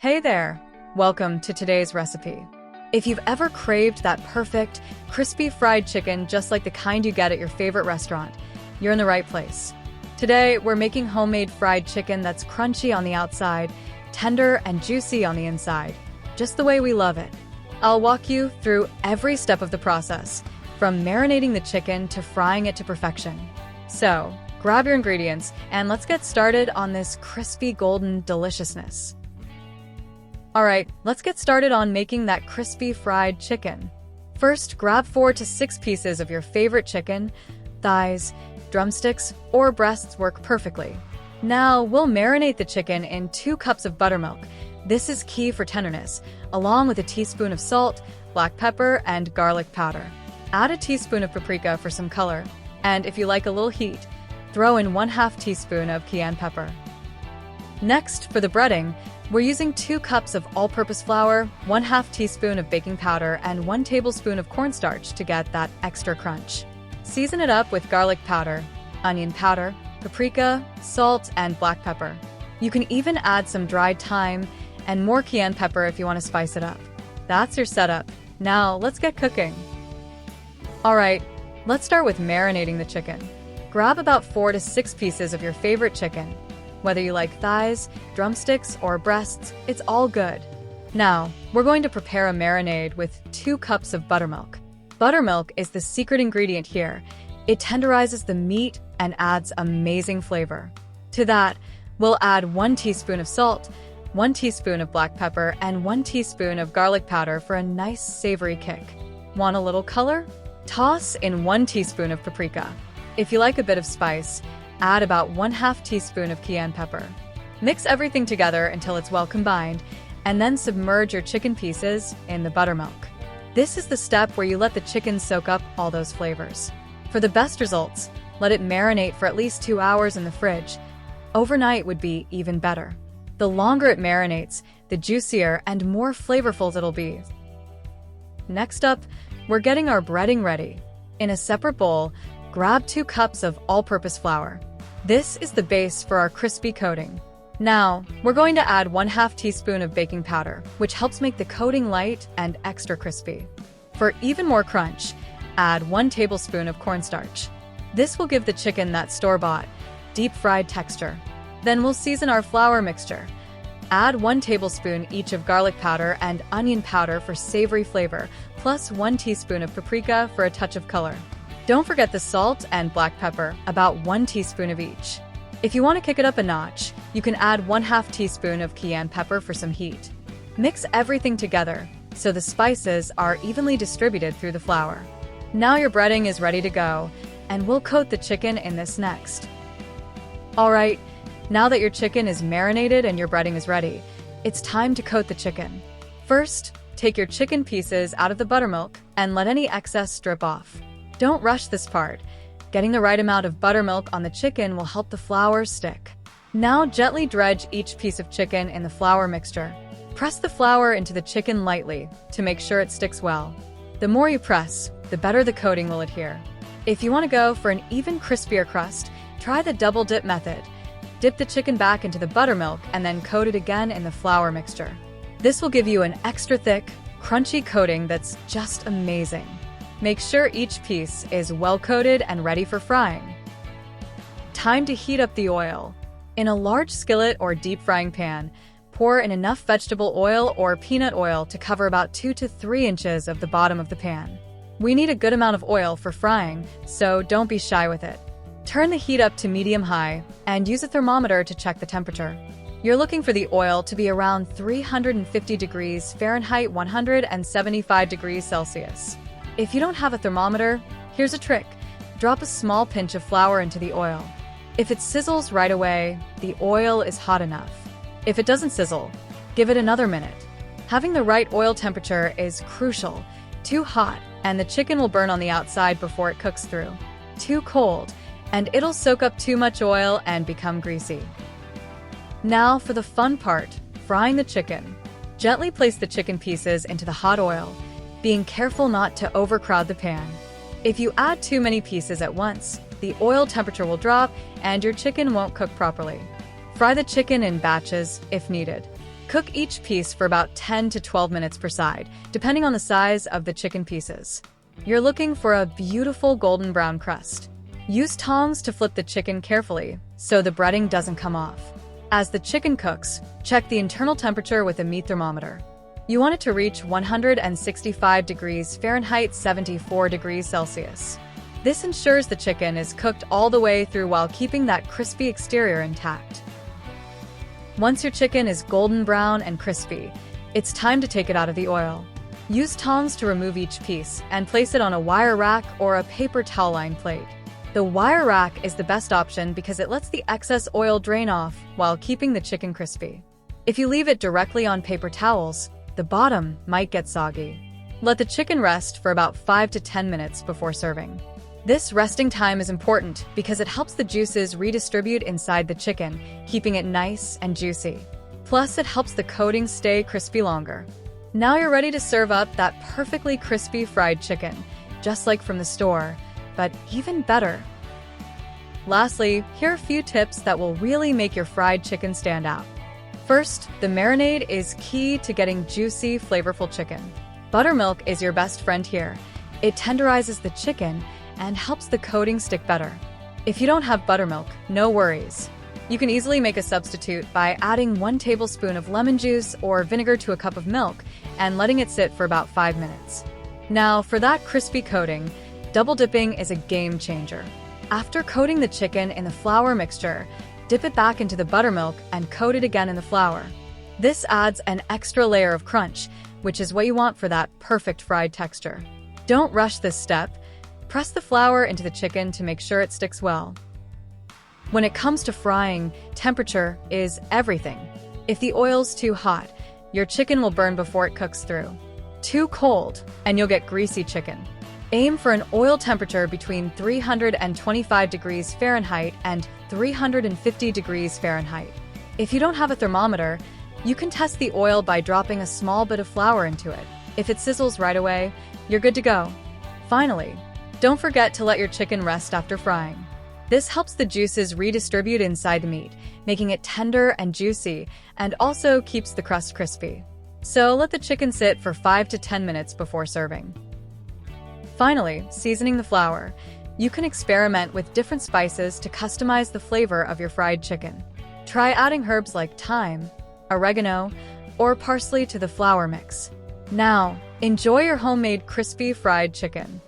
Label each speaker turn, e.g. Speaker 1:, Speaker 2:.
Speaker 1: Hey there! Welcome to today's recipe. If you've ever craved that perfect, crispy fried chicken just like the kind you get at your favorite restaurant, you're in the right place. Today, we're making homemade fried chicken that's crunchy on the outside, tender and juicy on the inside, just the way we love it. I'll walk you through every step of the process, from marinating the chicken to frying it to perfection. So, grab your ingredients and let's get started on this crispy golden deliciousness. Alright, let's get started on making that crispy fried chicken. First, grab 4 to 6 pieces of your favorite chicken. Thighs, drumsticks, or breasts work perfectly. Now, we'll marinate the chicken in 2 cups of buttermilk. This is key for tenderness, along with a teaspoon of salt, black pepper, and garlic powder. Add a teaspoon of paprika for some color, and if you like a little heat, throw in 1/2 teaspoon of cayenne pepper. Next, for the breading, we're using 2 cups of all-purpose flour, 1/2 teaspoon of baking powder, and 1 tablespoon of cornstarch to get that extra crunch. Season it up with garlic powder, onion powder, paprika, salt, and black pepper. You can even add some dried thyme and more cayenne pepper if you want to spice it up. That's your setup. Now, let's get cooking. Alright, let's start with marinating the chicken. Grab about 4 to 6 pieces of your favorite chicken. Whether you like thighs, drumsticks, or breasts, it's all good. Now, we're going to prepare a marinade with 2 cups of buttermilk. Buttermilk is the secret ingredient here. It tenderizes the meat and adds amazing flavor. To that, we'll add 1 teaspoon of salt, 1 teaspoon of black pepper, and 1 teaspoon of garlic powder for a nice savory kick. Want a little color? Toss in 1 teaspoon of paprika. If you like a bit of spice, add about 1/2 teaspoon of cayenne pepper. Mix everything together until it's well combined, and then submerge your chicken pieces in the buttermilk. This is the step where you let the chicken soak up all those flavors. For the best results, let it marinate for at least 2 hours in the fridge. Overnight would be even better. The longer it marinates, the juicier and more flavorful it'll be. Next up, we're getting our breading ready. In a separate bowl, grab 2 cups of all-purpose flour. This is the base for our crispy coating. Now, we're going to add 1/2 teaspoon of baking powder, which helps make the coating light and extra crispy. For even more crunch, add 1 tablespoon of cornstarch. This will give the chicken that store-bought, deep-fried texture. Then we'll season our flour mixture. Add 1 tablespoon each of garlic powder and onion powder for savory flavor, plus 1 teaspoon of paprika for a touch of color. Don't forget the salt and black pepper, about 1 teaspoon of each. If you want to kick it up a notch, you can add 1/2 teaspoon of cayenne pepper for some heat. Mix everything together so the spices are evenly distributed through the flour. Now your breading is ready to go, and we'll coat the chicken in this next. Alright, now that your chicken is marinated and your breading is ready, it's time to coat the chicken. First, take your chicken pieces out of the buttermilk and let any excess drip off. Don't rush this part. Getting the right amount of buttermilk on the chicken will help the flour stick. Now gently dredge each piece of chicken in the flour mixture. Press the flour into the chicken lightly to make sure it sticks well. The more you press, the better the coating will adhere. If you want to go for an even crispier crust, try the double dip method. Dip the chicken back into the buttermilk and then coat it again in the flour mixture. This will give you an extra thick, crunchy coating that's just amazing. Make sure each piece is well coated and ready for frying. Time to heat up the oil. In a large skillet or deep frying pan, pour in enough vegetable oil or peanut oil to cover about 2 to 3 inches of the bottom of the pan. We need a good amount of oil for frying, so don't be shy with it. Turn the heat up to medium-high and use a thermometer to check the temperature. You're looking for the oil to be around 350 degrees Fahrenheit, 175 degrees Celsius. If you don't have a thermometer, here's a trick. Drop a small pinch of flour into the oil. If it sizzles right away, the oil is hot enough. If it doesn't sizzle, give it another minute. Having the right oil temperature is crucial. Too hot, and the chicken will burn on the outside before it cooks through. Too cold, and it'll soak up too much oil and become greasy. Now for the fun part, frying the chicken. Gently place the chicken pieces into the hot oil, being careful not to overcrowd the pan. If you add too many pieces at once, the oil temperature will drop and your chicken won't cook properly. Fry the chicken in batches if needed. Cook each piece for about 10 to 12 minutes per side, depending on the size of the chicken pieces. You're looking for a beautiful golden brown crust. Use tongs to flip the chicken carefully so the breading doesn't come off. As the chicken cooks, check the internal temperature with a meat thermometer. You want it to reach 165 degrees Fahrenheit, 74 degrees Celsius. This ensures the chicken is cooked all the way through while keeping that crispy exterior intact. Once your chicken is golden brown and crispy, it's time to take it out of the oil. Use tongs to remove each piece and place it on a wire rack or a paper towel-lined plate. The wire rack is the best option because it lets the excess oil drain off while keeping the chicken crispy. If you leave it directly on paper towels, the bottom might get soggy. Let the chicken rest for about 5 to 10 minutes before serving. This resting time is important because it helps the juices redistribute inside the chicken, keeping it nice and juicy. Plus, it helps the coating stay crispy longer. Now you're ready to serve up that perfectly crispy fried chicken, just like from the store, but even better. Lastly, here are a few tips that will really make your fried chicken stand out. First, the marinade is key to getting juicy, flavorful chicken. Buttermilk is your best friend here. It tenderizes the chicken and helps the coating stick better. If you don't have buttermilk, no worries. You can easily make a substitute by adding 1 tablespoon of lemon juice or vinegar to a cup of milk and letting it sit for about 5 minutes. Now, for that crispy coating, double dipping is a game changer. After coating the chicken in the flour mixture, dip it back into the buttermilk and coat it again in the flour. This adds an extra layer of crunch, which is what you want for that perfect fried texture. Don't rush this step. Press the flour into the chicken to make sure it sticks well. When it comes to frying, temperature is everything. If the oil's too hot, your chicken will burn before it cooks through. Too cold, and you'll get greasy chicken. Aim for an oil temperature between 325 degrees Fahrenheit and 350 degrees Fahrenheit. If you don't have a thermometer, you can test the oil by dropping a small bit of flour into it. If it sizzles right away, you're good to go. Finally, don't forget to let your chicken rest after frying. This helps the juices redistribute inside the meat, making it tender and juicy, and also keeps the crust crispy. So let the chicken sit for 5 to 10 minutes before serving. Finally, seasoning the flour. You can experiment with different spices to customize the flavor of your fried chicken. Try adding herbs like thyme, oregano, or parsley to the flour mix. Now, enjoy your homemade crispy fried chicken.